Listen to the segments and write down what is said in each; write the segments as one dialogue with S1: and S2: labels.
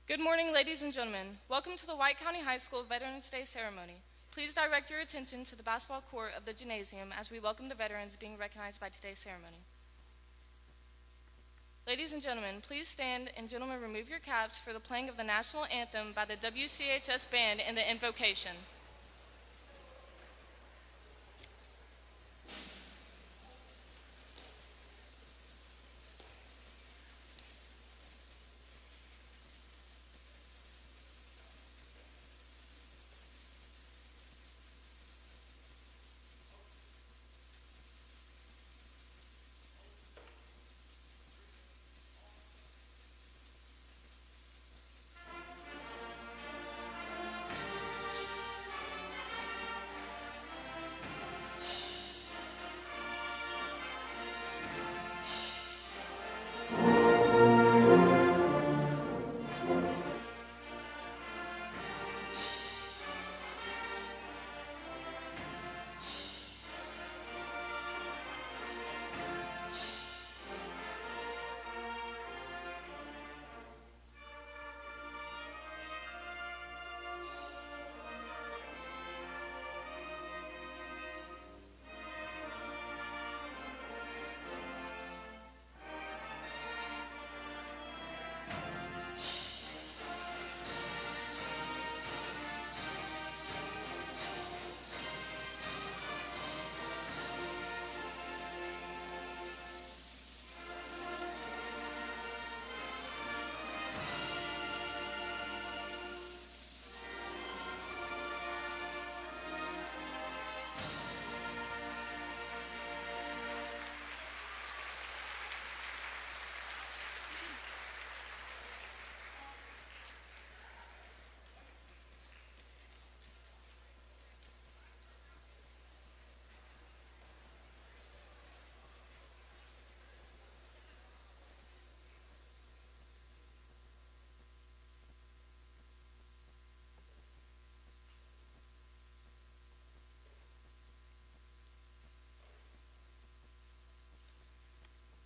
S1: Good morning, ladies and gentlemen. Welcome to the White County High School Veterans Day ceremony. Please direct your attention to the basketball court of the gymnasium as we welcome the veterans being recognized by today's ceremony. Ladies and gentlemen, please stand, and gentlemen, remove your caps for the playing of the national anthem by the WCHS band and the invocation.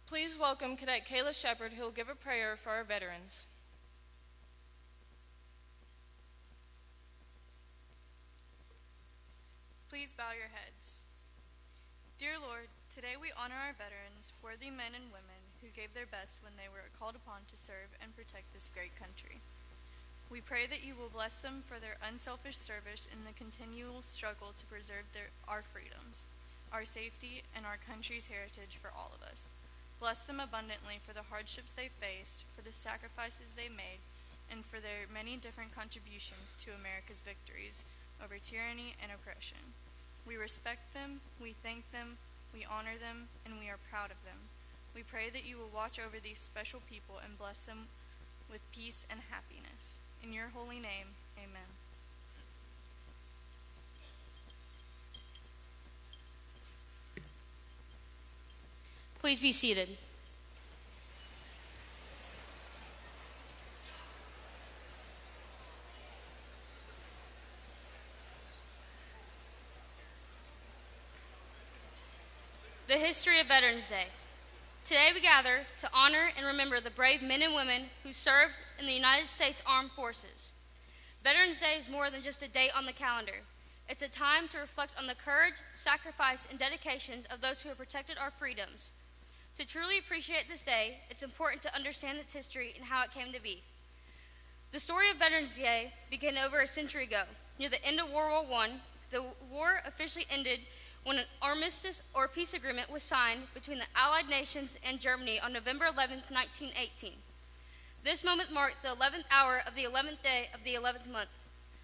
S1: Please welcome Cadet Kayla Shepard, who will give a prayer for our veterans.
S2: Please bow your heads. Dear Lord, today we honor our veterans, worthy men and women who gave their best when they were called upon to serve and protect this great country. We pray that you will bless them for their unselfish service in the continual struggle to preserve our freedoms, our safety, and our country's heritage for all of us. Bless them abundantly for the hardships they faced, for the sacrifices they made, and for their many different contributions to America's victories over tyranny and oppression. We respect them, we thank them, we honor them, and we are proud of them. We pray that you will watch over these special people and bless them with peace and happiness. In your holy name, amen.
S3: Please be seated. The history of Veterans Day. Today we gather to honor and remember the brave men and women who served in the United States Armed Forces. Veterans Day is more than just a date on the calendar. It's a time to reflect on the courage, sacrifice, and dedication of those who have protected our freedoms. To truly appreciate this day, it's important to understand its history and how it came to be. The story of Veterans Day began over a century ago. Near the end of World War I, the war officially ended when an armistice or peace agreement was signed between the Allied nations and Germany on November 11, 1918. This moment marked the 11th hour of the 11th day of the 11th month,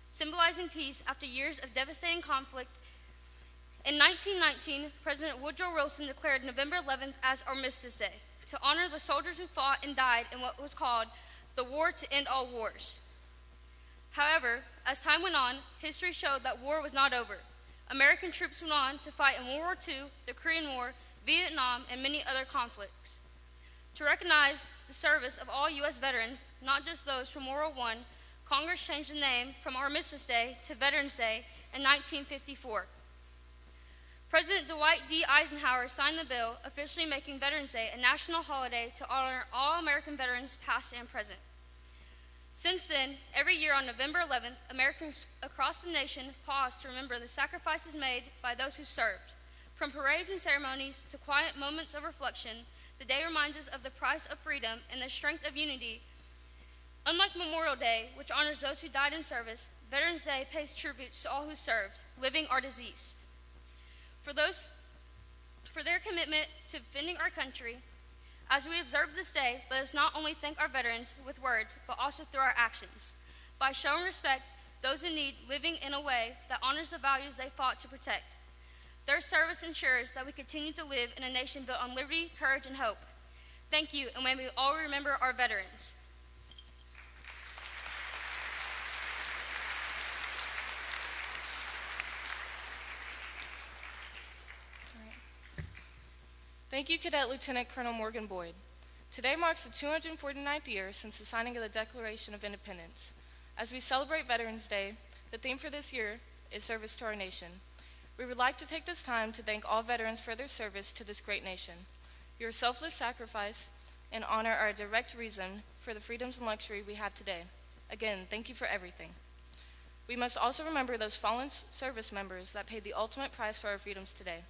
S3: symbolizing peace after years of devastating conflict. In 1919, President Woodrow Wilson declared November 11th as Armistice Day to honor the soldiers who fought and died in what was called the War to End All Wars. However, as time went on, history showed that war was not over. American troops went on to fight in World War II, the Korean War, Vietnam, and many other conflicts. To recognize the service of all U.S. veterans, not just those from World War I, Congress changed the name from Armistice Day to Veterans Day in 1954. President Dwight D. Eisenhower signed the bill, officially making Veterans Day a national holiday to honor all American veterans, past and present. Since then, every year on November 11th, Americans across the nation pause to remember the sacrifices made by those who served. From parades and ceremonies to quiet moments of reflection, the day reminds us of the price of freedom and the strength of unity. Unlike Memorial Day, which honors those who died in service, Veterans Day pays tribute to all who served, living or deceased. For their commitment to defending our country, as we observe this day, let us not only thank our veterans with words, but also through our actions. By showing respect, those in need, living in a way that honors the values they fought to protect. Their service ensures that we continue to live in a nation built on liberty, courage, and hope. Thank you, and may we all remember our veterans.
S1: Thank you, Cadet Lieutenant Colonel Morgan Boyd. Today marks the 249th year since the signing of the Declaration of Independence. As we celebrate Veterans Day, the theme for this year is service to our nation. We would like to take this time to thank all veterans for their service to this great nation. Your selfless sacrifice and honor are a direct reason for the freedoms and luxury we have today. Again, thank you for everything. We must also remember those fallen service members that paid the ultimate price for our freedoms today.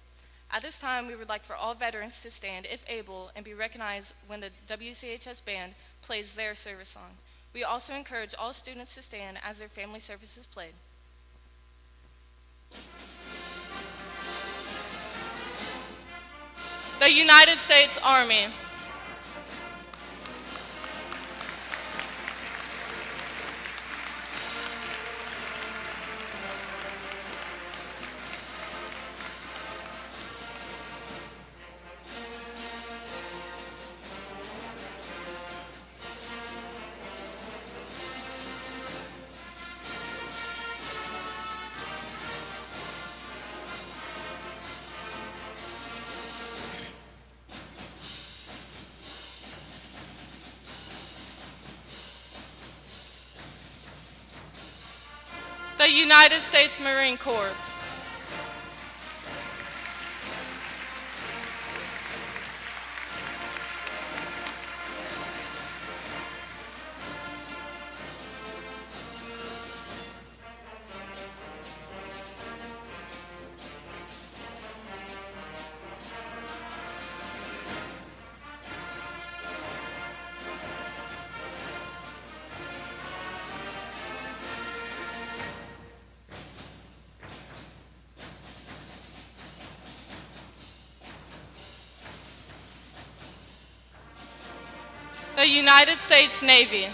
S1: At this time, we would like for all veterans to stand, if able, and be recognized when the WCHS band plays their service song. We also encourage all students to stand as their family service is played. The United States Army. The United States Marine Corps. The United States Navy.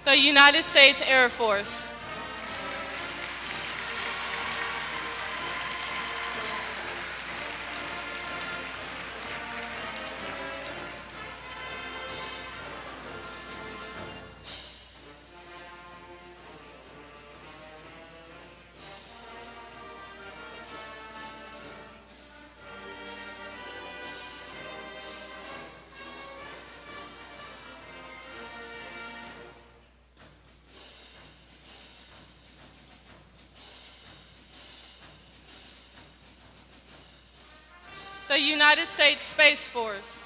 S1: The United States Air Force. The United States Space Force.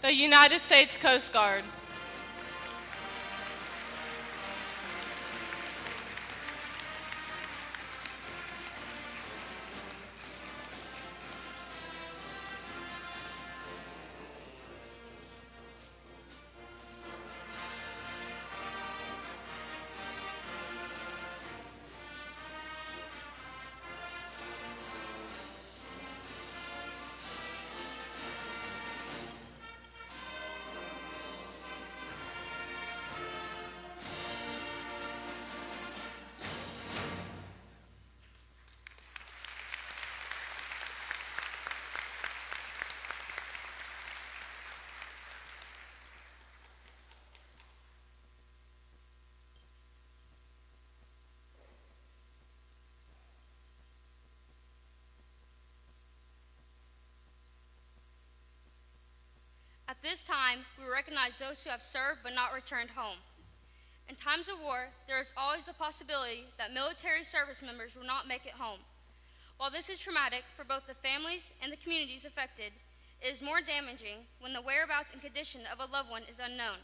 S1: The United States Coast Guard.
S3: At this time, we recognize those who have served but not returned home. In times of war, there is always the possibility that military service members will not make it home. While this is traumatic for both the families and the communities affected, it is more damaging when the whereabouts and condition of a loved one is unknown.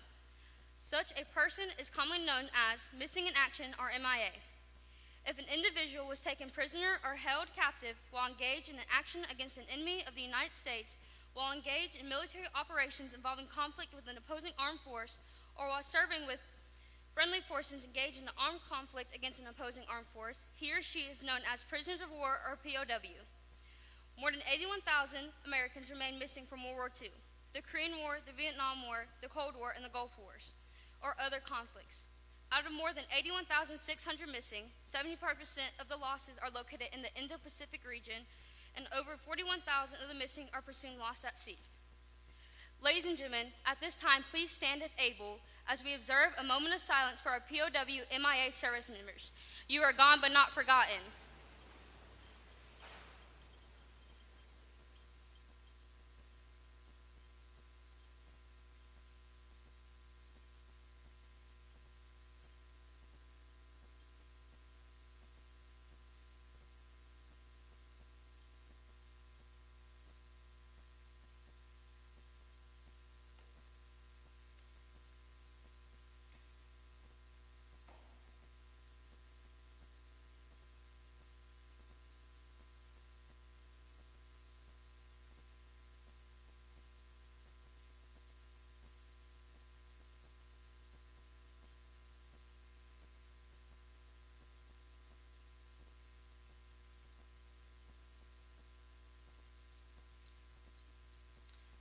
S3: Such a person is commonly known as missing in action or MIA. If an individual was taken prisoner or held captive while engaged in an action against an enemy of the United States, while engaged in military operations involving conflict with an opposing armed force, or while serving with friendly forces engaged in an armed conflict against an opposing armed force, he or she is known as prisoners of war or POW. More than 81,000 Americans remain missing from World War II, the Korean War, the Vietnam War, the Cold War, and the Gulf Wars, or other conflicts. Out of more than 81,600 missing, 75% of the losses are located in the Indo-Pacific region, and over 41,000 of the missing are presumed lost at sea. Ladies and gentlemen, at this time, please stand if able as we observe a moment of silence for our POW MIA service members. You are gone but not forgotten.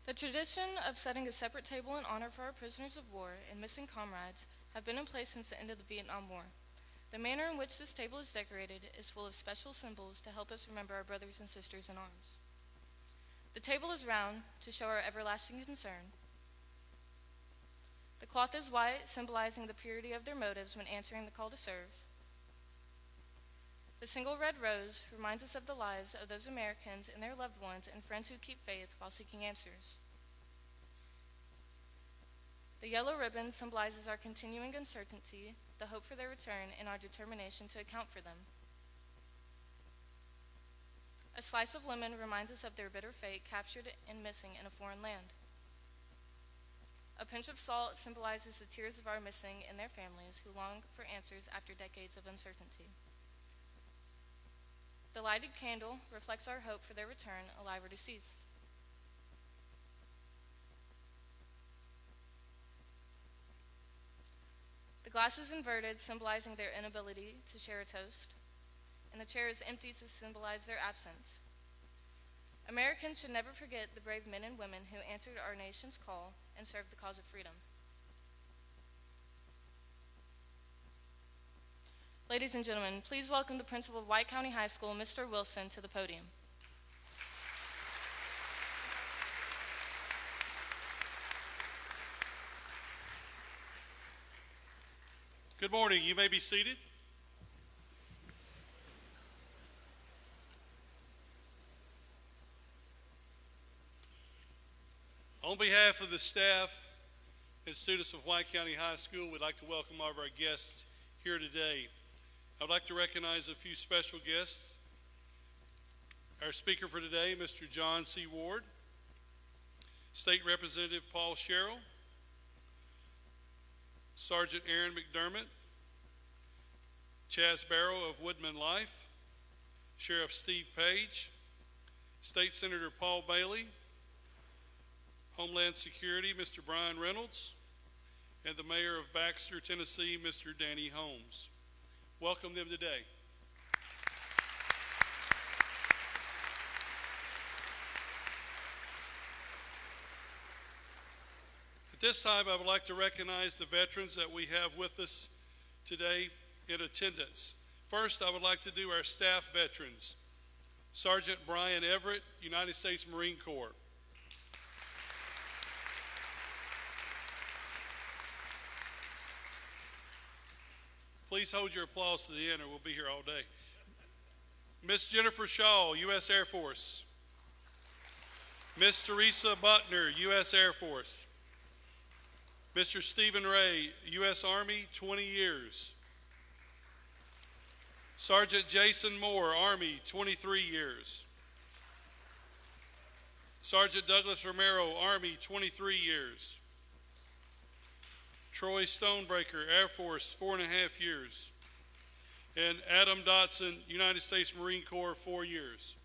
S1: The tradition of setting a separate table in honor for our prisoners of war and missing comrades have been in place since the end of the Vietnam War. The manner in which this table is decorated is full of special symbols to help us remember our brothers and sisters in arms. The table is round to show our everlasting concern. The cloth is white, symbolizing the purity of their motives when answering the call to serve. The single red rose reminds us of the lives of those Americans and their loved ones and friends who keep faith while seeking answers. The yellow ribbon symbolizes our continuing uncertainty, the hope for their return, and our determination to account for them. A slice of lemon reminds us of their bitter fate captured and missing in a foreign land. A pinch of salt symbolizes the tears of our missing and their families who long for answers after decades of uncertainty. The lighted candle reflects our hope for their return, alive or deceased. The glass is inverted, symbolizing their inability to share a toast, and the chair is empty to symbolize their absence. Americans should never forget the brave men and women who answered our nation's call and served the cause of freedom. Ladies and gentlemen, please welcome the principal of White County High School, Mr. Wilson, to the podium.
S4: Good morning. You may be seated. On behalf of the staff and students of White County High School, we'd like to welcome all of our guests here today. I'd like to recognize a few special guests. Our speaker for today, Mr. John C. Ward, State Representative Paul Sherrill, Sergeant Aaron McDermott, Chaz Barrow of Woodman Life, Sheriff Steve Page, State Senator Paul Bailey, Homeland Security, Mr. Brian Reynolds, and the Mayor of Baxter, Tennessee, Mr. Danny Holmes. Welcome them today. At this time, I would like to recognize the veterans that we have with us today in attendance. First, I would like to do our staff veterans. Sergeant Brian Everett, United States Marine Corps. Please hold your applause to the end or we'll be here all day. Miss Jennifer Shaw, U.S. Air Force. Miss Teresa Buckner, U.S. Air Force. Mr. Stephen Ray, U.S. Army, 20 years. Sergeant Jason Moore, Army, 23 years. Sergeant Douglas Romero, Army, 23 years. Troy Stonebreaker, Air Force, 4.5 years. And Adam Dotson, United States Marine Corps, 4 years.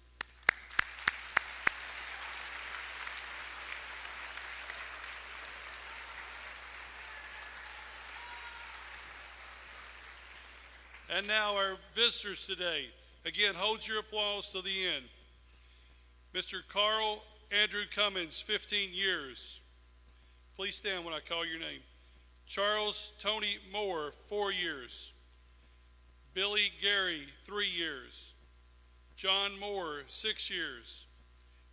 S4: And now our visitors today. Again, hold your applause to the end. Mr. Carl Andrew Cummins, 15 years. Please stand when I call your name. Charles Tony Moore, 4 years. Billy Gary, 3 years. John Moore, 6 years.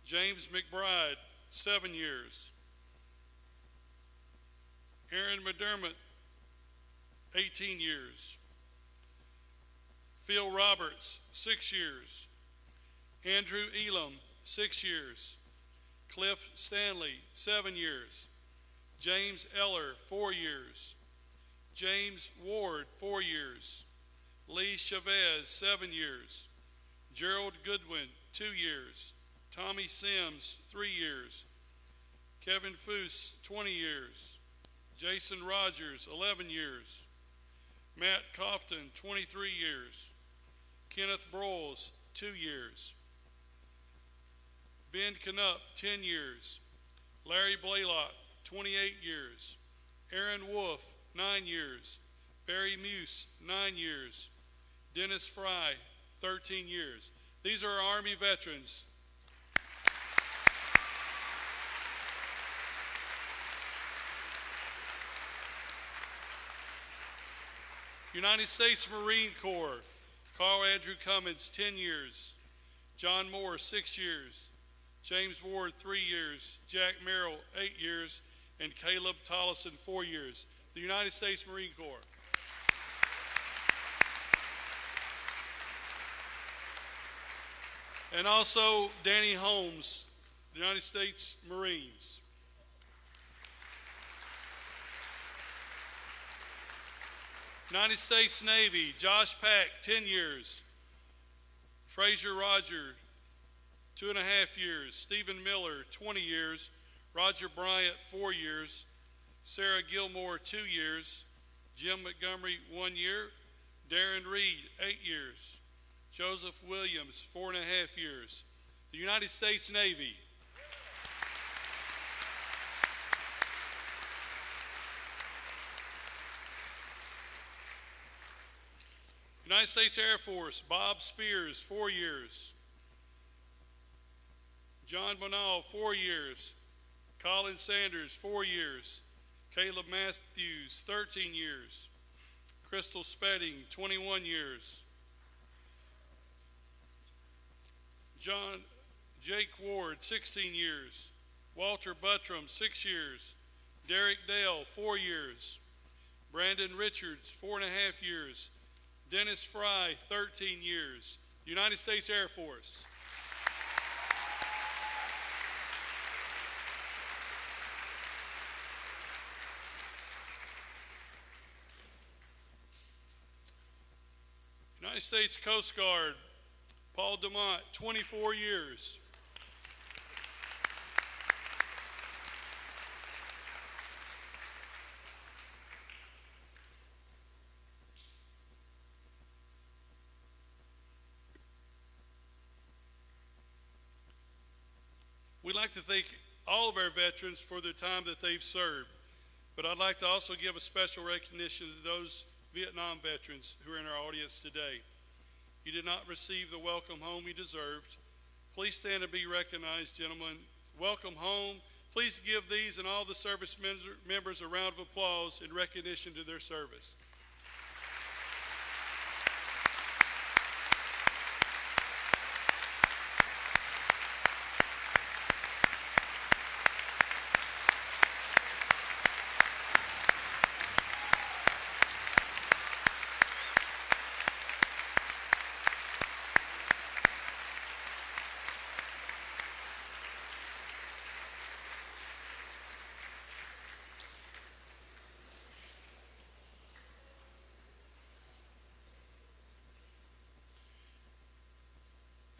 S4: James McBride, 7 years. Aaron McDermott, 18 years. Phil Roberts, 6 years. Andrew Elam, 6 years. Cliff Stanley, 7 years. James Eller, 4 years. James Ward, 4 years. Lee Chavez, 7 years. Gerald Goodwin, 2 years. Tommy Sims, 3 years. Kevin Foose, 20 years. Jason Rogers, 11 years. Matt Cofton, 23 years. Kenneth Broyles, 2 years. Ben Knupp, 10 years. Larry Blaylock, 28 years. Aaron Wolf, 9 years. Barry Muse, 9 years. Dennis Fry, 13 years. These are our Army veterans. United States Marine Corps, Carl Andrew Cummins, 10 years. John Moore, 6 years. James Ward, 3 years. Jack Merrill, 8 years. And Caleb Tollison, 4 years. The United States Marine Corps. And also Danny Holmes, the United States Marines. United States Navy, Josh Pack, 10 years. Fraser Roger, 2.5 years. Stephen Miller, 20 years. Roger Bryant, 4 years. Sarah Gilmore, 2 years. Jim Montgomery, 1 year. Darren Reed, 8 years. Joseph Williams, 4.5 years. The United States Navy. United States Air Force, Bob Spears, 4 years. John Bonall, 4 years. Colin Sanders, 4 years. Caleb Matthews, 13 years. Crystal Spedding, 21 years. Jake Ward, 16 years. Walter Buttram, 6 years. Derek Dale, 4 years. Brandon Richards, 4.5 years. Dennis Fry, 13 years. United States Air Force. United States Coast Guard, Paul DeMont, 24 years. We'd like to thank all of our veterans for their time that they've served, but I'd like to also give a special recognition to those Vietnam veterans who are in our audience today. You did not receive the welcome home you deserved. Please stand and be recognized, gentlemen. Welcome home. Please give these and all the service members a round of applause in recognition to their service.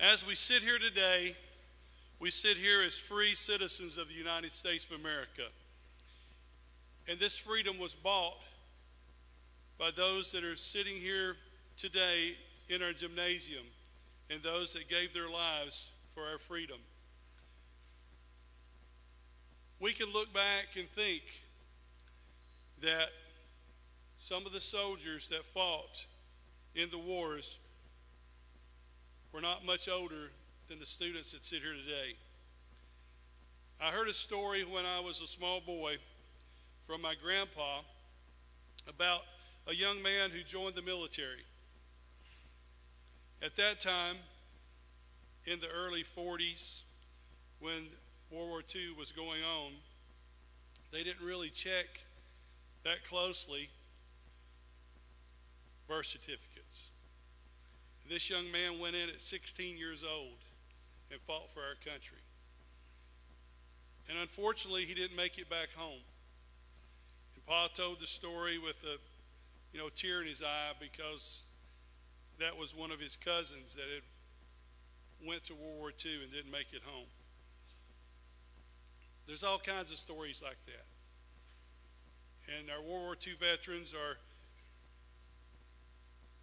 S4: As we sit here today, we sit here as free citizens of the United States of America. And this freedom was bought by those that are sitting here today in our gymnasium and those that gave their lives for our freedom. We can look back and think that some of the soldiers that fought in the wars were not much older than the students that sit here today. I heard a story when I was a small boy from my grandpa about a young man who joined the military. At that time, in the early 40s, when World War II was going on, they didn't really check that closely birth certificates. This young man went in at 16 years old and fought for our country. And unfortunately, he didn't make it back home. And Pa told the story with a tear in his eye, because that was one of his cousins that had went to World War II and didn't make it home. There's all kinds of stories like that. And our World War II veterans are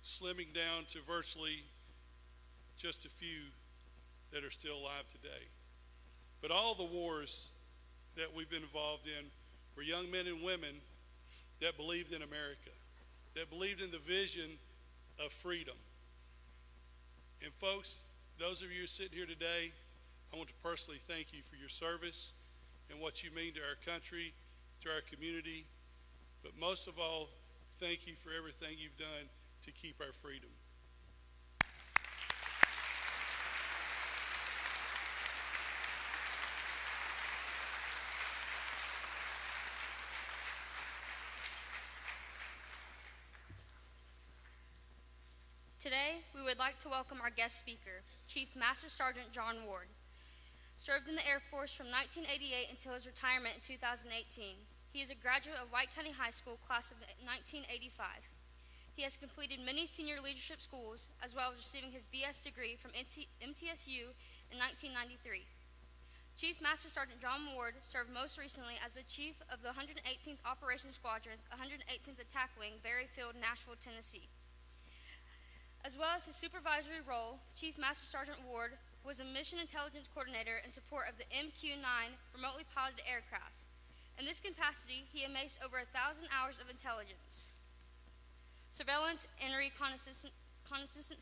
S4: slimming down to virtually just a few that are still alive today. But all the wars that we've been involved in were young men and women that believed in America, that believed in the vision of freedom. And folks, those of you sitting here today, I want to personally thank you for your service and what you mean to our country, to our community. But most of all, thank you for everything you've done to keep our freedom.
S3: Today, we would like to welcome our guest speaker, Chief Master Sergeant John Ward. Served in the Air Force from 1988 until his retirement in 2018. He is a graduate of White County High School, class of 1985. He has completed many senior leadership schools, as well as receiving his BS degree from MTSU in 1993. Chief Master Sergeant John Ward served most recently as the Chief of the 118th Operations Squadron, 118th Attack Wing, Berry Field, Nashville, Tennessee. As well as his supervisory role, Chief Master Sergeant Ward was a Mission Intelligence Coordinator in support of the MQ-9 remotely piloted aircraft. In this capacity, he amassed over 1,000 hours of intelligence, surveillance, and reconnaissance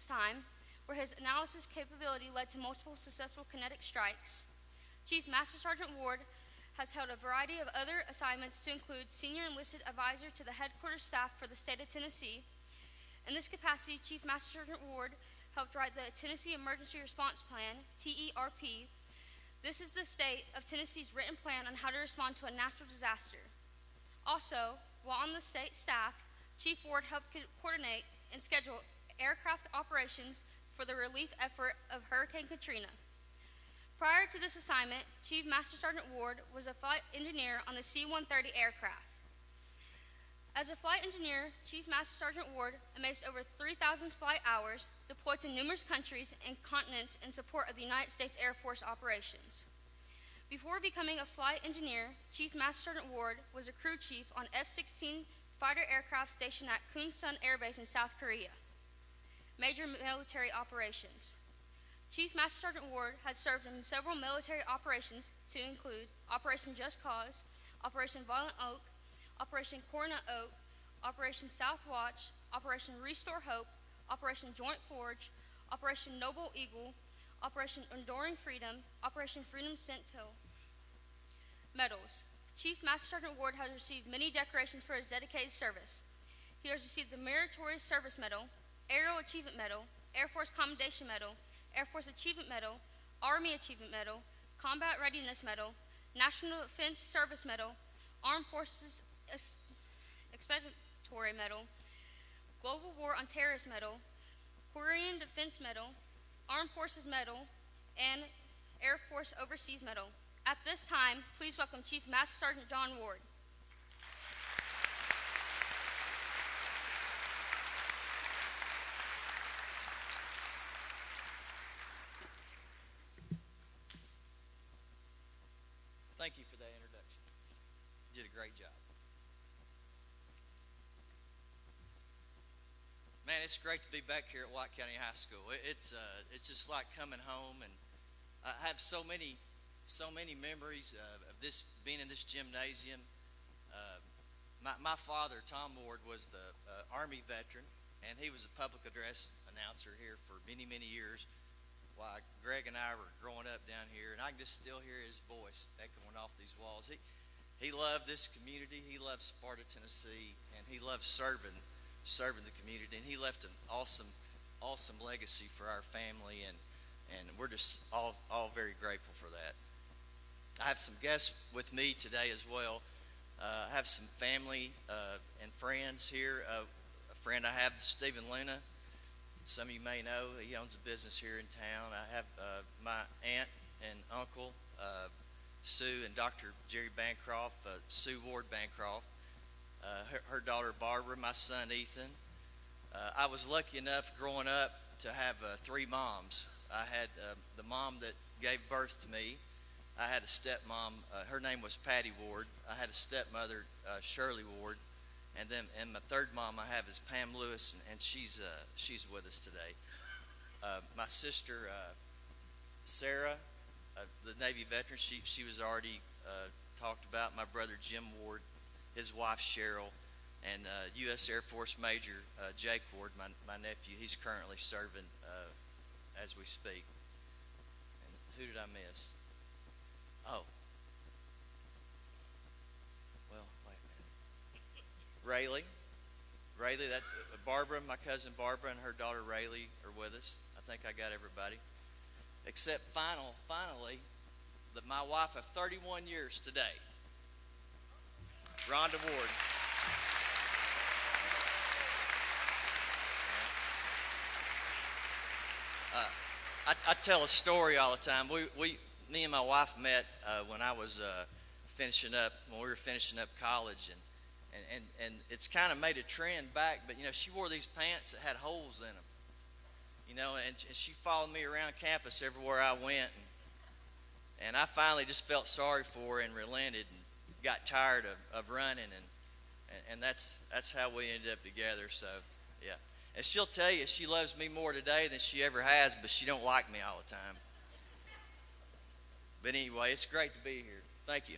S3: time, where his analysis capability led to multiple successful kinetic strikes. Chief Master Sergeant Ward has held a variety of other assignments to include Senior Enlisted Advisor to the Headquarters Staff for the state of Tennessee. In this capacity, Chief Master Sergeant Ward helped write the Tennessee Emergency Response Plan, TERP. This is the state of Tennessee's written plan on how to respond to a natural disaster. Also, while on the state staff, Chief Ward helped coordinate and schedule aircraft operations for the relief effort of Hurricane Katrina. Prior to this assignment, Chief Master Sergeant Ward was a flight engineer on the C-130 aircraft. As a flight engineer, Chief Master Sergeant Ward amassed over 3,000 flight hours, deployed to numerous countries and continents in support of the United States Air Force operations. Before becoming a flight engineer, Chief Master Sergeant Ward was a crew chief on F-16 fighter aircraft stationed at Kunsan Air Base in South Korea. Major military operations. Chief Master Sergeant Ward has served in several military operations to include Operation Just Cause, Operation Violent Oak, Operation Corona Oak, Operation South Watch, Operation Restore Hope, Operation Joint Forge, Operation Noble Eagle, Operation Enduring Freedom, Operation Freedom Sentinel. Medals. Chief Master Sergeant Ward has received many decorations for his dedicated service. He has received the Meritorious Service Medal, Aerial Achievement Medal, Air Force Commendation Medal, Air Force Achievement Medal, Army Achievement Medal, Combat Readiness Medal, National Defense Service Medal, Armed Forces Expeditionary Medal, Global War on Terrorist Medal, Korean Defense Medal, Armed Forces Medal, and Air Force Overseas Medal. At this time, please welcome Chief Master Sergeant John Ward.
S5: thank you for that introduction. You did a great job. Man, it's great to be back here at White County High School. It's just like coming home, and I have so many memories of this being in this gymnasium. My father, Tom Ward, was the Army veteran, and he was a public address announcer here for many, many years while Greg and I were growing up down here, and I can just still hear his voice echoing off these walls. He loved this community. He loved Sparta, Tennessee, and he loved serving the community, and he left an awesome legacy for our family, and we're just all very grateful for that. I have some guests with me today as well. I have some family and friends here. A friend I have, Stephen Luna. Some of you may know, he owns a business here in town. I have my aunt and uncle, Sue and Dr. Jerry Bancroft, Sue Ward Bancroft, her daughter Barbara, my son Ethan. I was lucky enough growing up to have 3 moms. I had the mom that gave birth to me. I had a stepmom, her name was Patty Ward. I had a stepmother, Shirley Ward, and my third mom I have is Pam Lewis, and she's with us today. My sister Sarah, the Navy veteran, she was already talked about. My brother Jim Ward, his wife Cheryl, and U.S. Air Force Major Jake Ward, my nephew. He's currently serving as we speak. And who did I miss? Oh. Well, wait a minute. Rayleigh, that's Barbara, my cousin Barbara, and her daughter Rayleigh are with us. I think I got everybody. Except finally, my wife of 31 years today, Rhonda Ward. I tell a story all the time. Me and my wife met when I was when we were finishing up college, and it's kind of made a trend back. But she wore these pants that had holes in them, and she followed me around campus everywhere I went, and I finally just felt sorry for her and relented and got tired of running, and that's how we ended up together. So yeah, and she'll tell you she loves me more today than she ever has, but she don't like me all the time. But anyway, it's great to be here. Thank you.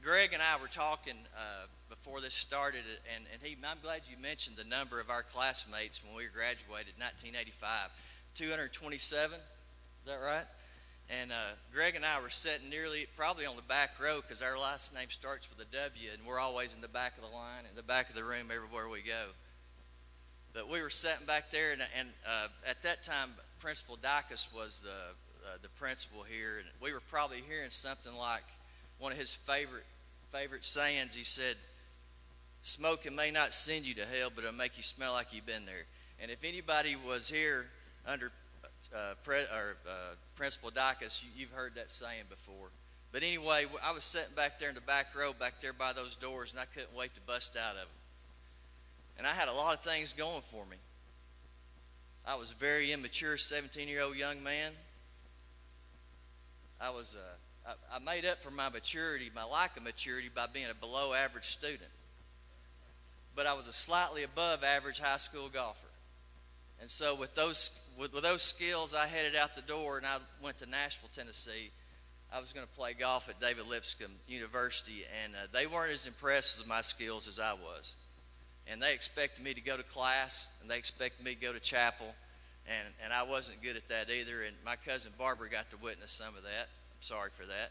S5: Greg and I were talking before this started, and I'm glad you mentioned the number of our classmates when we graduated in 1985. 227, is that right? And Greg and I were sitting probably on the back row, because our last name starts with a W, and we're always in the back of the line, in the back of the room everywhere we go. But we were sitting back there, and at that time, Principal Dacus was the principal here, and we were probably hearing something like one of his favorite sayings. He said, "Smoking may not send you to hell, but it'll make you smell like you've been there." And if anybody was here under Principal Dacus, you've heard that saying before. But anyway, I was sitting back there in the back row, back there by those doors, and I couldn't wait to bust out of them. And I had a lot of things going for me. I was a very immature 17-year-old young man. I made up for my maturity, my lack of maturity, by being a below average student. But I was a slightly above average high school golfer. And so with those skills, I headed out the door, and I went to Nashville, Tennessee. I was going to play golf at David Lipscomb University, and they weren't as impressed with my skills as I was. And they expected me to go to class, and they expected me to go to chapel, and I wasn't good at that either. And my cousin Barbara got to witness some of that. I'm sorry for that.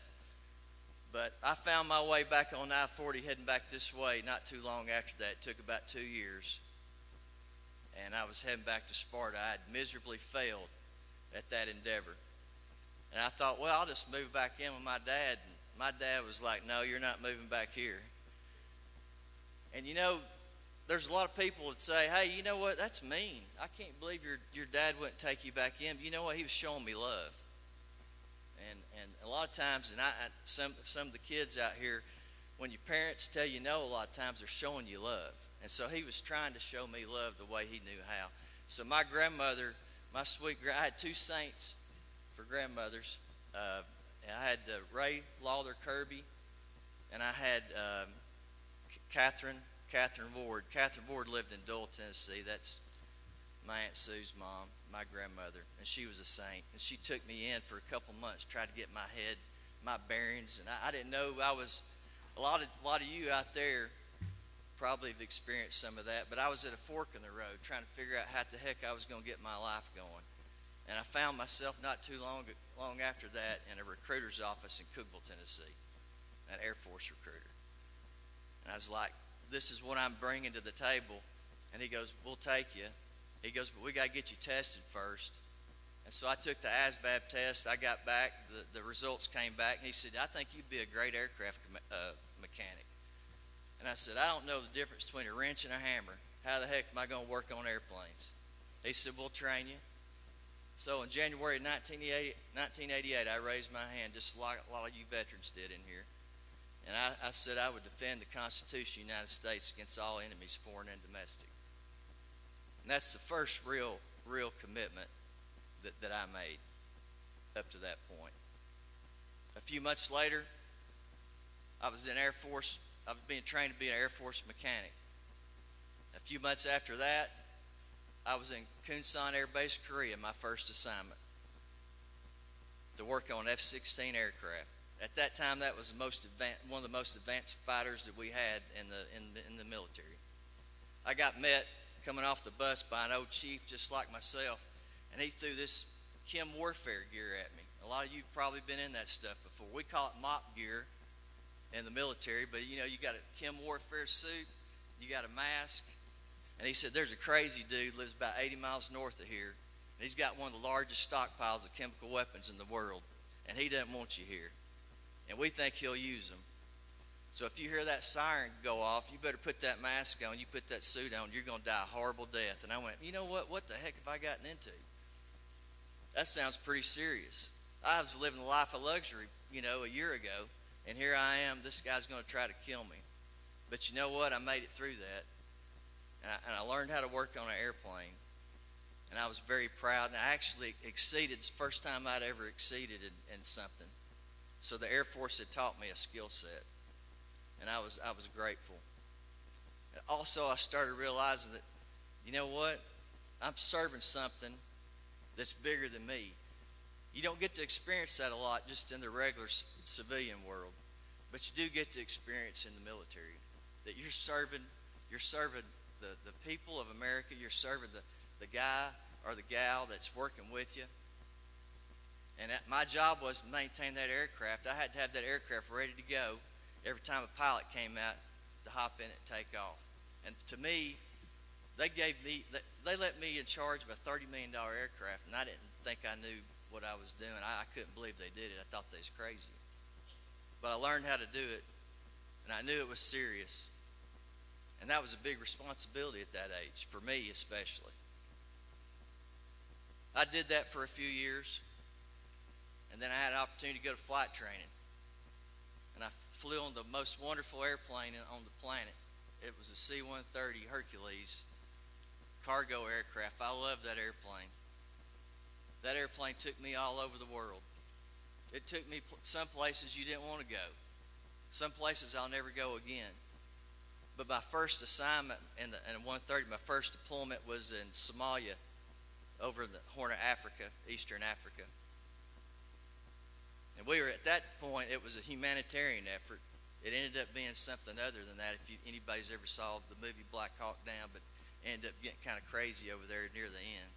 S5: But I found my way back on I-40 heading back this way not too long after that. It took about 2 years. And I was heading back to Sparta. I had miserably failed at that endeavor. And I thought, well, I'll just move back in with my dad. And my dad was like, "No, you're not moving back here." And there's a lot of people that say, "Hey, you know what? That's mean. I can't believe your dad wouldn't take you back in." But you know what? He was showing me love. And a lot of times, and some of the kids out here, when your parents tell you no, a lot of times they're showing you love. And so he was trying to show me love the way he knew how. So my grandmother, I had 2 saints for grandmothers, I had Ray Lawler Kirby, and I had Catherine Ward. Catherine Ward lived in Dole, Tennessee. That's my Aunt Sue's mom, my grandmother, and she was a saint. And she took me in for a couple months, tried to get my head, my bearings, and I didn't know I was. A lot of you out there probably have experienced some of that, but I was at a fork in the road trying to figure out how the heck I was going to get my life going. And I found myself not too long after that in a recruiter's office in Cookeville, Tennessee, an Air Force recruiter. And I was like, this is what I'm bringing to the table. And he goes, we'll take you. He goes, but we got to get you tested first. And so I took the ASVAB test. I got back. The results came back. And he said, I think you'd be a great aircraft mechanic. And I said, I don't know the difference between a wrench and a hammer. How the heck am I going to work on airplanes? He said, we'll train you. So in January 1988, I raised my hand just like a lot of you veterans did in here. And I said I would defend the Constitution of the United States against all enemies, foreign and domestic. And that's the first real commitment that I made up to that point. A few months later, I was in Air Force. I was being trained to be an Air Force mechanic. A few months after that, I was in Kunsan Air Base, Korea, my first assignment, to work on F-16 aircraft. At that time, that was one of the most advanced fighters that we had in the military. I got met coming off the bus by an old chief just like myself, and he threw this chem warfare gear at me. A lot of you have probably been in that stuff before. We call it MOP gear in the military, but you got a chem warfare suit, you got a mask. And he said, there's a crazy dude lives about 80 miles north of here, and he's got one of the largest stockpiles of chemical weapons in the world, and he doesn't want you here. And we think he'll use them. So if you hear that siren go off, you better put that mask on, you put that suit on, you're going to die a horrible death. And I went, you know what the heck have I gotten into? That sounds pretty serious. I was living a life of luxury, a year ago, and here I am, this guy's going to try to kill me. But you know what? I made it through that. And I learned how to work on an airplane. And I was very proud. And I actually exceeded. It's the first time I'd ever exceeded in something. So the Air Force had taught me a skill set. And I was grateful. And also, I started realizing that, you know what? I'm serving something that's bigger than me. You don't get to experience that a lot just in the regular civilian world. But you do get to experience in the military. That you're serving the people of America. You're serving the guy or the gal that's working with you. And my job was to maintain that aircraft. I had to have that aircraft ready to go every time a pilot came out to hop in and take off. And to me, they let me in charge of a $30 million aircraft, and I didn't think I knew what I was doing. I couldn't believe they did it. I thought they was crazy. But I learned how to do it, and I knew it was serious. And that was a big responsibility at that age, for me especially. I did that for a few years, and then I had an opportunity to go to flight training. And I flew on the most wonderful airplane on the planet. It was a C-130 Hercules cargo aircraft. I loved that airplane. That airplane took me all over the world. It took me some places you didn't want to go. Some places I'll never go again. But my first assignment in a 130, my first deployment was in Somalia, over in the Horn of Africa, Eastern Africa. And we were at that point, it was a humanitarian effort. It ended up being something other than that. If anybody's ever saw the movie Black Hawk Down, but it ended up getting kind of crazy over there near the end.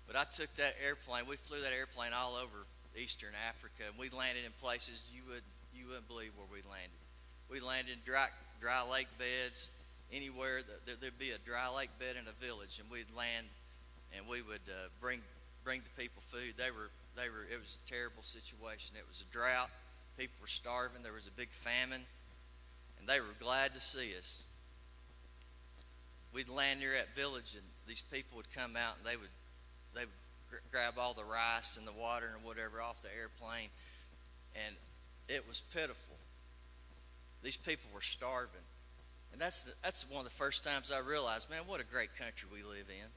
S5: But I took that airplane, we flew that airplane all over Eastern Africa, and we landed in places you wouldn't believe where we landed. We landed in dry lake beds, anywhere. There'd be a dry lake bed in a village, and we'd land, and we would bring the people food. It was a terrible situation. It was a drought. People were starving. There was a big famine, and they were glad to see us. We'd land near that village, and these people would come out, and they would grab all the rice and the water and whatever off the airplane, and it was pitiful. These people were starving. And that's one of the first times I realized, man, what a great country we live in.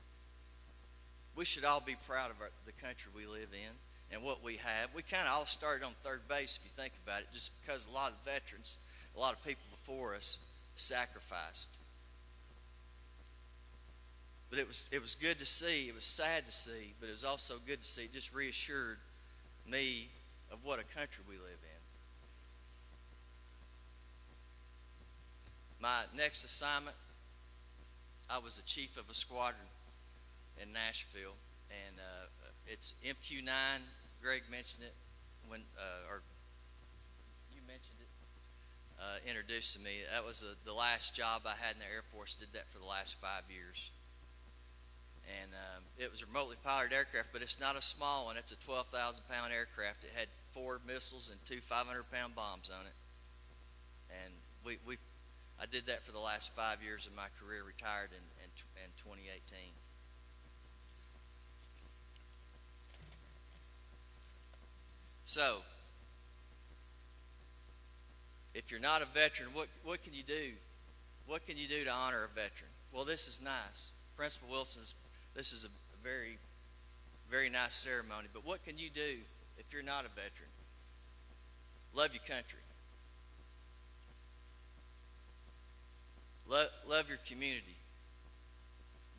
S5: We should all be proud of the country we live in. and what we have. We kind of all started on third base, if you think about it, just because a lot of veterans, a lot of people before us sacrificed. But it was good to see. It was sad to see, but it was also good to see. It just reassured me of what a country we live in. My next assignment, I was the chief of a squadron in Nashville, and it's MQ-9. Greg mentioned it when, or you mentioned it, introduced to me. That was the last job I had in the Air Force. Did that for the last 5 years. And it was a remotely piloted aircraft, but it's not a small one. It's a 12,000-pound aircraft. It had 4 missiles and 2 500-pound bombs on it. And I did that for the last 5 years of my career, retired in 2018. So, if you're not a veteran, what can you do? What can you do to honor a veteran? Well, this is nice. Principal Wilson's, this is a very, very nice ceremony. But what can you do if you're not a veteran? Love your country. Love your community.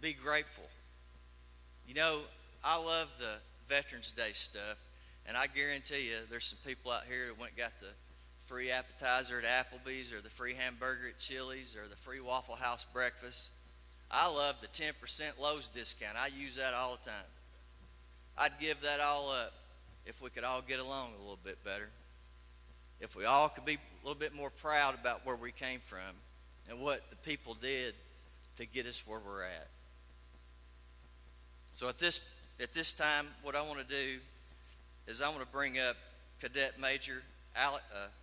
S5: Be grateful. You know, I love the Veterans Day stuff, and I guarantee you there's some people out here that went and got the free appetizer at Applebee's or the free hamburger at Chili's or the free Waffle House breakfast. I love the 10% Lowe's discount. I use that all the time. I'd give that all up if we could all get along a little bit better. If we all could be a little bit more proud about where we came from and what the people did to get us where we're at. So at this time, what I want to do is I want to bring up Cadet Major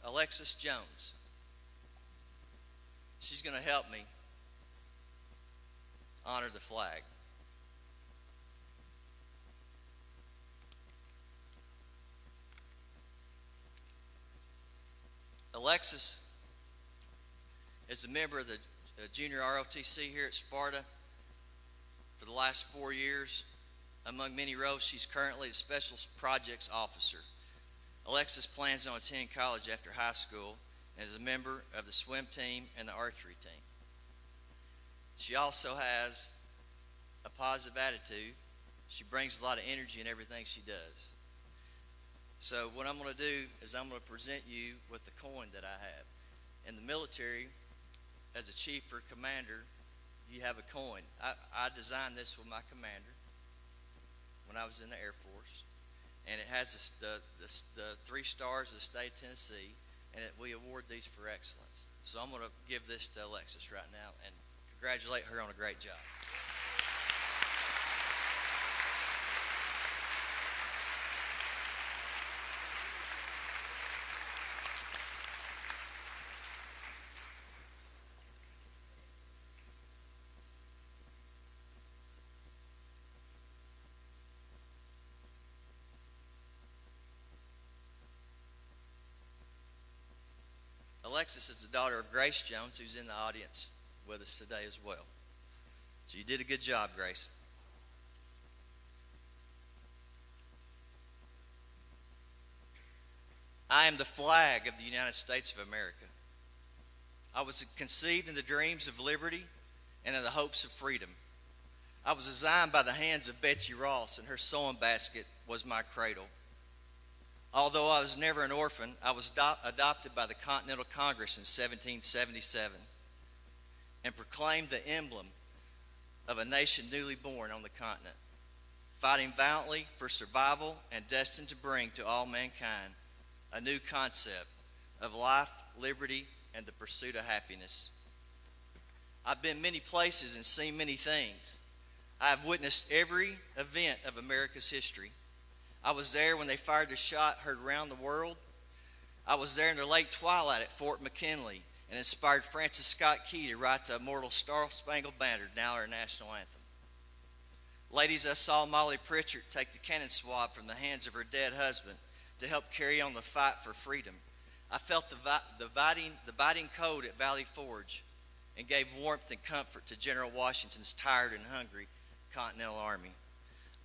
S5: Alexis Jones. She's going to help me honor the flag. Alexis is a member of the junior ROTC here at Sparta for the last 4 years. Among many roles, she's currently a Special Projects Officer. Alexis plans on attending college after high school and is a member of the swim team and the archery team. She also has a positive attitude. She brings a lot of energy in everything she does. So what I'm going to do is I'm going to present you with the coin that I have. In the military, as a chief or commander, you have a coin. I designed this with my commander when I was in the Air Force. And it has the 3 stars of the state of Tennessee, and we award these for excellence. So I'm going to give this to Alexis right now and congratulate her on a great job. Alexis is the daughter of Grace Jones, who's in the audience with us today as well. So you did a good job, Grace. I am the flag of the United States of America. I was conceived in the dreams of liberty and in the hopes of freedom. I was designed by the hands of Betsy Ross, and her sewing basket was my cradle. Although I was never an orphan, I was adopted by the Continental Congress in 1777 and proclaimed the emblem of a nation newly born on the continent, fighting valiantly for survival and destined to bring to all mankind a new concept of life, liberty, and the pursuit of happiness. I've been many places and seen many things. I have witnessed every event of America's history. I was there when they fired the shot heard around the world. I was there in the late twilight at Fort McKinley and inspired Francis Scott Key to write the immortal Star-Spangled Banner, now our national anthem. Ladies, I saw Molly Pritchard take the cannon swab from the hands of her dead husband to help carry on the fight for freedom. I felt the biting cold at Valley Forge and gave warmth and comfort to General Washington's tired and hungry Continental Army.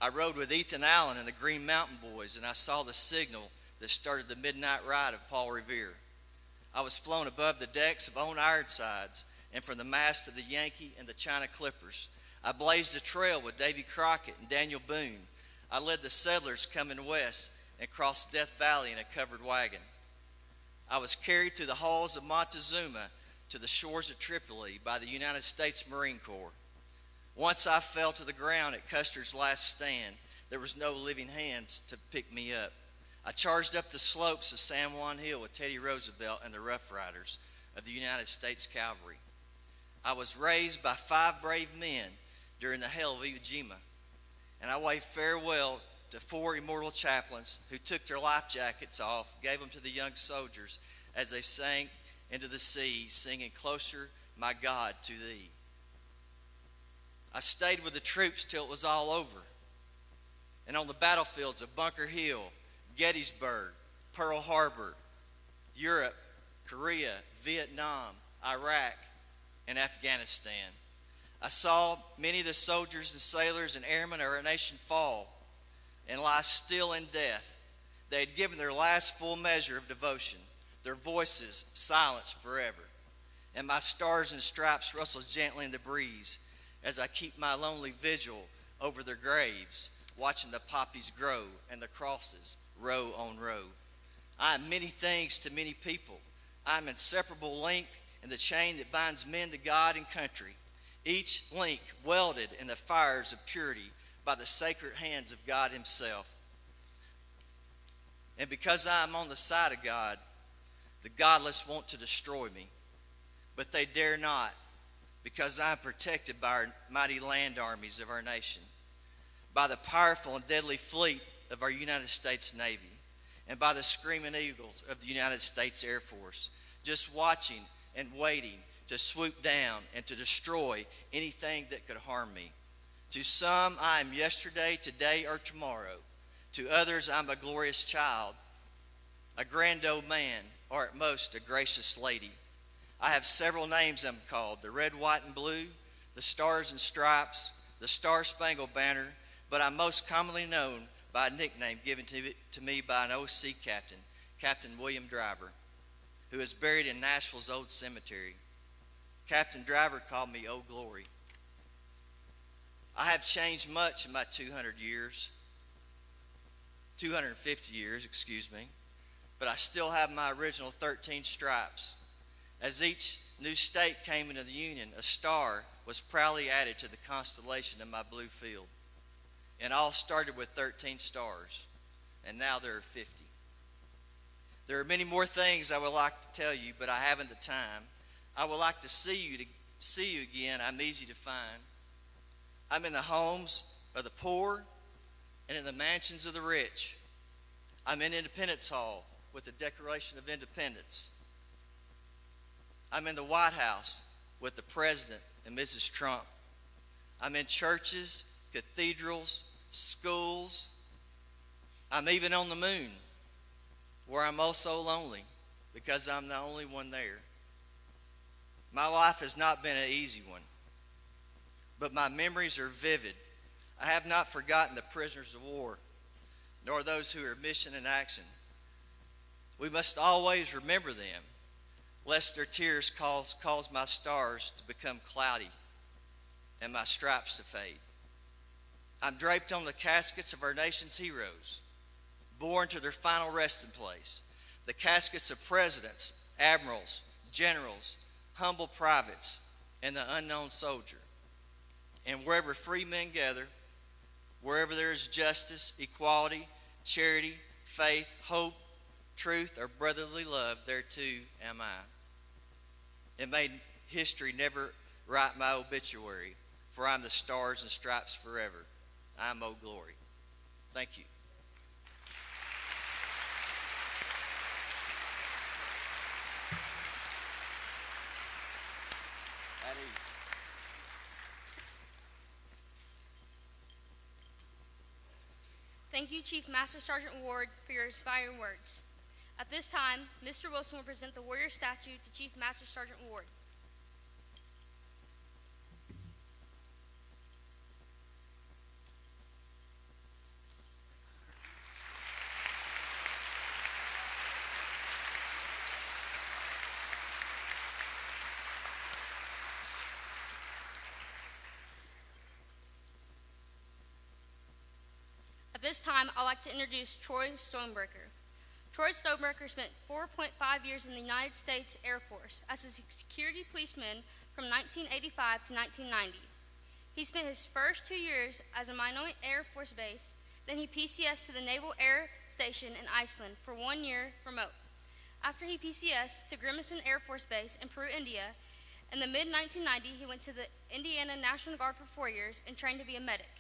S5: I rode with Ethan Allen and the Green Mountain Boys, and I saw the signal that started the midnight ride of Paul Revere. I was flown above the decks of old Ironsides and from the mast of the Yankee and the China Clippers. I blazed a trail with Davy Crockett and Daniel Boone. I led the settlers coming west and crossed Death Valley in a covered wagon. I was carried through the halls of Montezuma to the shores of Tripoli by the United States Marine Corps. Once I fell to the ground at Custer's last stand, there was no living hands to pick me up. I charged up the slopes of San Juan Hill with Teddy Roosevelt and the Rough Riders of the United States Cavalry. I was raised by 5 brave men during the hell of Iwo Jima, and I waved farewell to 4 immortal chaplains who took their life jackets off, gave them to the young soldiers as they sank into the sea, singing, "Closer, my God, to thee." I stayed with the troops till it was all over. And on the battlefields of Bunker Hill, Gettysburg, Pearl Harbor, Europe, Korea, Vietnam, Iraq, and Afghanistan, I saw many of the soldiers and sailors and airmen of our nation fall and lie still in death. They had given their last full measure of devotion, their voices silenced forever. And my stars and stripes rustle gently in the breeze as I keep my lonely vigil over their graves, watching the poppies grow and the crosses row on row. I am many things to many people. I am inseparable link in the chain that binds men to God and country, each link welded in the fires of purity by the sacred hands of God himself. And because I am on the side of God, the godless want to destroy me, but they dare not, because I am protected by our mighty land armies of our nation, by the powerful and deadly fleet of our United States Navy, and by the screaming eagles of the United States Air Force, just watching and waiting to swoop down and to destroy anything that could harm me. To some, I am yesterday, today, or tomorrow. To others, I'm a glorious child, a grand old man, or at most a gracious lady. I have several names I'm called: the red, white, and blue, the stars and stripes, the Star-Spangled Banner, but I'm most commonly known by a nickname given to me by an OC captain, Captain William Driver, who is buried in Nashville's old cemetery. Captain Driver called me Old Glory. I have changed much in my 250 years, but I still have my original 13 stripes. As each new state came into the Union, a star was proudly added to the constellation of my blue field. And all started with 13 stars, and now there are 50. There are many more things I would like to tell you, but I haven't the time. I would like to see you again. I'm easy to find. I'm in the homes of the poor and in the mansions of the rich. I'm in Independence Hall with the Declaration of Independence. I'm in the White House with the President and Mrs. Trump. I'm in churches, cathedrals, schools. I'm even on the moon, where I'm also lonely because I'm the only one there. My life has not been an easy one, but my memories are vivid. I have not forgotten the prisoners of war, nor those who are mission in action. We must always remember them, lest their tears cause my stars to become cloudy and my stripes to fade. I'm draped on the caskets of our nation's heroes, borne to their final resting place, the caskets of presidents, admirals, generals, humble privates, and the unknown soldier. And wherever free men gather, wherever there is justice, equality, charity, faith, hope, truth, or brotherly love, there too am I. And may history never write my obituary, for I'm the stars and stripes forever. I'm Old Glory. Thank you. At ease.
S3: Thank you, Chief Master Sergeant Ward, for your inspiring words. At this time, Mr. Wilson will present the Warrior Statue to Chief Master Sergeant Ward. this time, I'd like to introduce Troy Stonebreaker. Troy Stonebreaker spent 4.5 years in the United States Air Force as a security policeman from 1985 to 1990. He spent his first 2 years as a Minot Air Force Base, then he PCS to the Naval Air Station in Iceland for 1 year remote. After he PCS to Grimison Air Force Base in Peru, India, in the mid-1990s, he went to the Indiana National Guard for 4 years and trained to be a medic.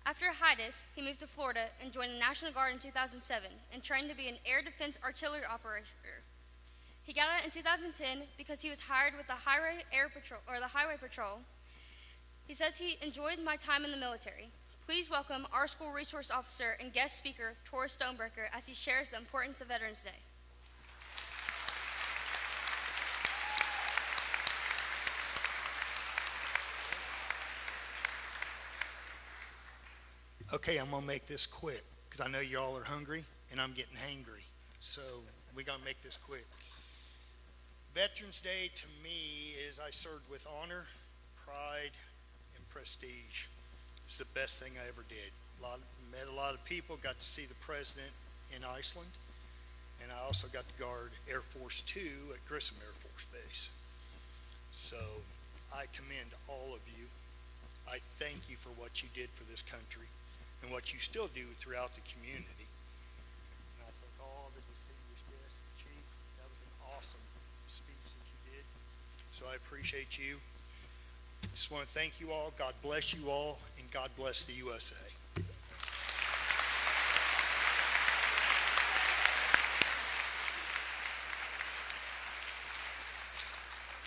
S3: After a hiatus, he moved to Florida and joined the National Guard in 2007 and trained to be an air defense artillery operator. He got out in 2010 because he was hired with the Highway Patrol. He says he enjoyed my time in the military. Please welcome our school resource officer and guest speaker, Troy Stonebreaker, as he shares the importance of Veterans Day.
S6: Okay, I'm gonna make this quick because I know y'all are hungry and I'm getting hangry. So we're gonna make this quick. Veterans Day to me is I served with honor, pride, and prestige. It's the best thing I ever did. Met a lot of people, got to see the president in Iceland, and I also got to guard Air Force 2 at Grissom Air Force Base. So I commend all of you. I thank you for what you did for this country and what you still do throughout the community. And I thank all the distinguished guests. Chief, that was an awesome speech that you did. So I appreciate you. Just want to thank you all. God bless you all, and God bless the USA.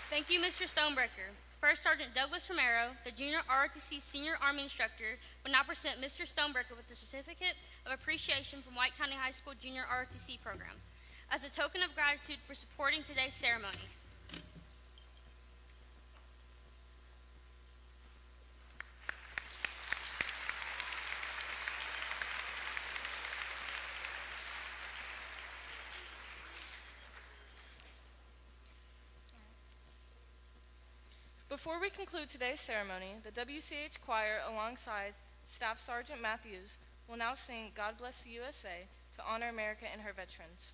S3: Thank you, Mr. Stonebreaker. First Sergeant Douglas Romero, the Junior ROTC Senior Army Instructor, will now present Mr. Stonebreaker with the Certificate of Appreciation from White County High School Junior ROTC program, as a token of gratitude for supporting today's ceremony.
S1: Before we conclude today's ceremony, the WCH Choir, alongside Staff Sergeant Matthews, will now sing God Bless the USA to honor America and her veterans.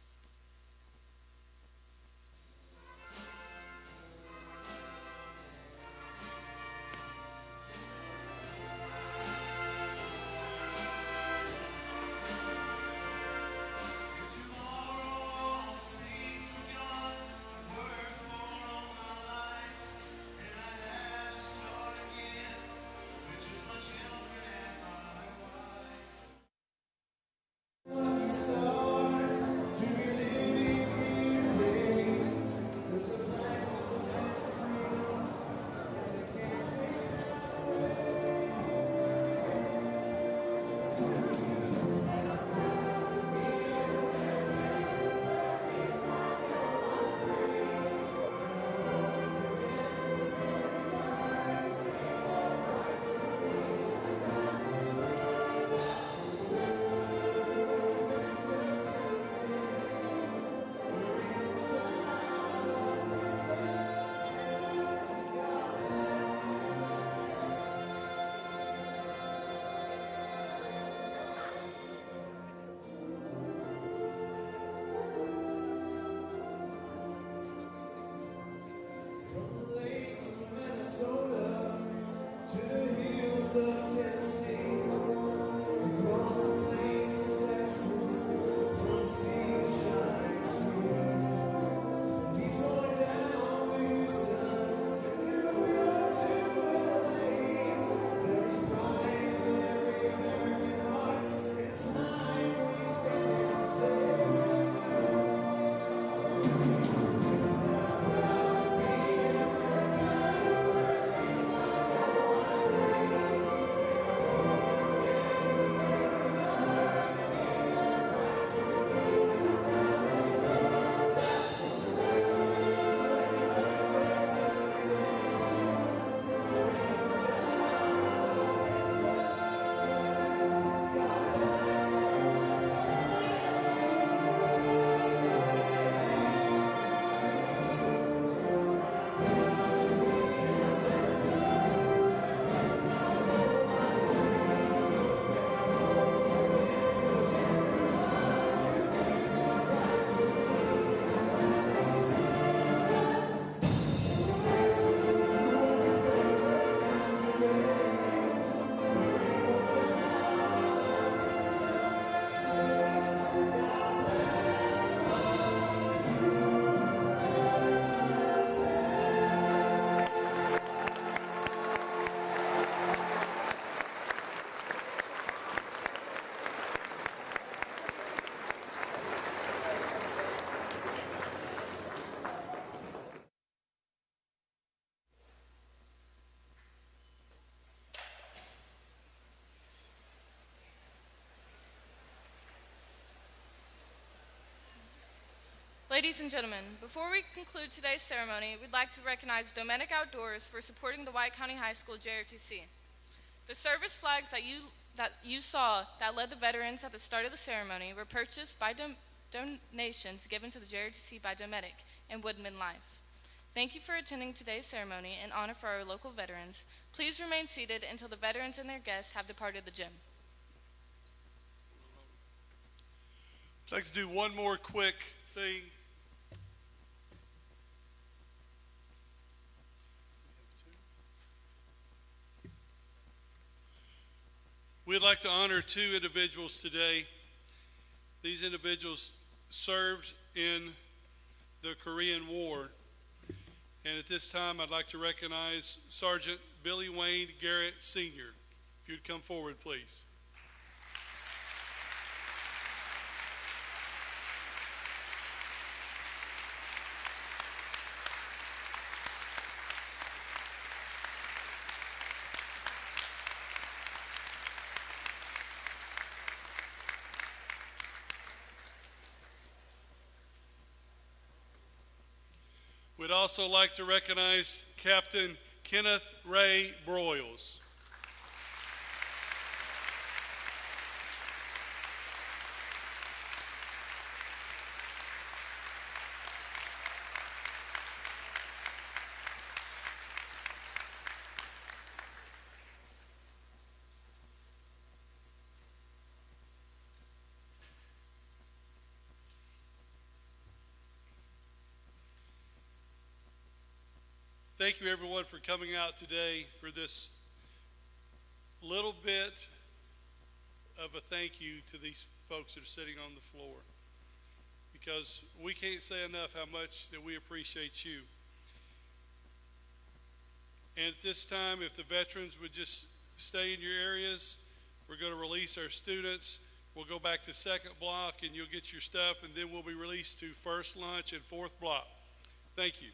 S1: Ladies and gentlemen, before we conclude today's ceremony, we'd like to recognize Domenic Outdoors for supporting the White County High School JRTC. The service flags that you saw that led the veterans at the start of the ceremony were purchased by donations given to the JRTC by Domenic and Woodman Life. Thank you for attending today's ceremony in honor for our local veterans. Please remain seated until the veterans and their guests have departed the gym.
S4: I'd like to do one more quick thing. We'd like to honor two individuals today. These individuals served in the Korean War. And at this time, I'd like to recognize Sergeant Billy Wayne Garrett, Sr. If you'd come forward, please. We'd also like to recognize Captain Kenneth Ray Broyles. Thank you, everyone, for coming out today for this little bit of a thank you to these folks that are sitting on the floor, because we can't say enough how much that we appreciate you. And at this time, if the veterans would just stay in your areas, we're going to release our students. We'll go back to second block, and you'll get your stuff, and then we'll be released to first lunch and fourth block. Thank you.